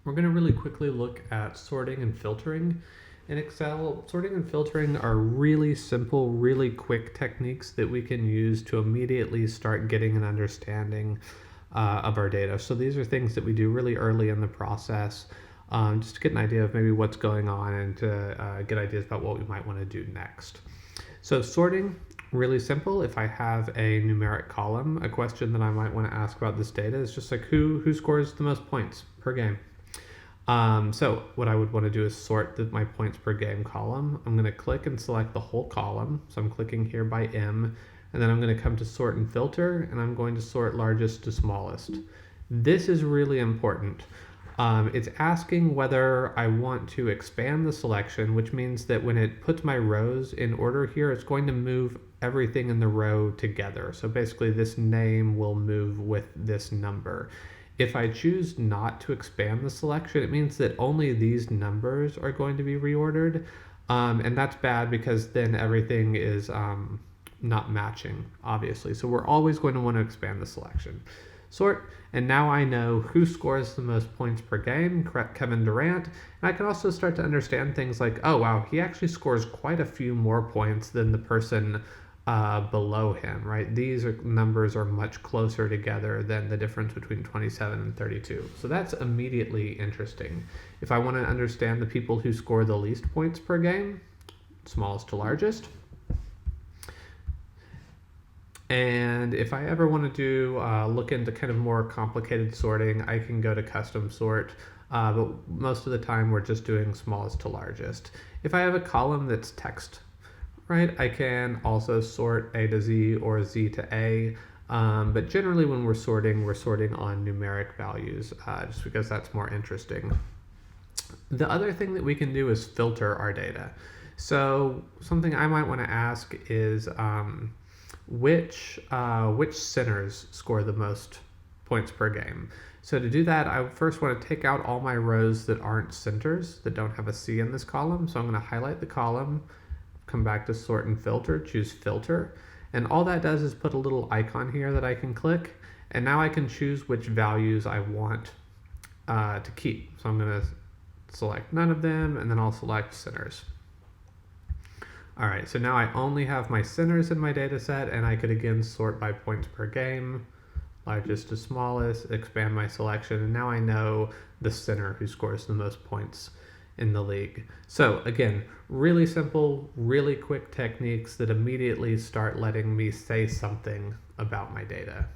We're going to really quickly look at sorting and filtering in Excel. Sorting and filtering are really simple, really quick techniques that we can use to immediately start getting an understanding of our data. So these are things that we do really early in the process, just to get an idea of maybe what's going on and to get ideas about what we might want to do next. So sorting, really simple. If I have a numeric column, a question that I might want to ask about this data is just like who scores the most points per game. So what I would want to do is sort my points per game column. I'm going to click and select the whole column. So I'm clicking here by M, and then I'm going to come to sort and filter, and I'm going to sort largest to smallest. This is really important. It's asking whether I want to expand the selection, which means that when it puts my rows in order here, it's going to move everything in the row together. So basically this name will move with this number. If I choose not to expand the selection, it means that only these numbers are going to be reordered. And that's bad because then everything is not matching, obviously. So we're always going to want to expand the selection. Sort, and now I know who scores the most points per game, Kevin Durant. And I can also start to understand things like, oh wow, he actually scores quite a few more points than the person below him, right? These numbers are much closer together than the difference between 27 and 32. So that's immediately interesting. If I want to understand the people who score the least points per game, smallest to largest. And if I ever want to do look into kind of more complicated sorting, I can go to custom sort, but most of the time we're just doing smallest to largest. If I have a column that's text, right, I can also sort A to Z or Z to A, but generally when we're sorting on numeric values, just because that's more interesting. The other thing that we can do is filter our data. So something I might want to ask is, which centers score the most points per game? So to do that, I first want to take out all my rows that aren't centers, that don't have a C in this column. So I'm going to highlight the column, come back to sort and filter, choose filter. And all that does is put a little icon here that I can click. And now I can choose which values I want to keep. So I'm going to select none of them, and then I'll select centers. All right, so now I only have my centers in my data set, and I could again sort by points per game, largest to smallest, expand my selection, and now I know the center who scores the most points in the league. So again, really simple, really quick techniques that immediately start letting me say something about my data.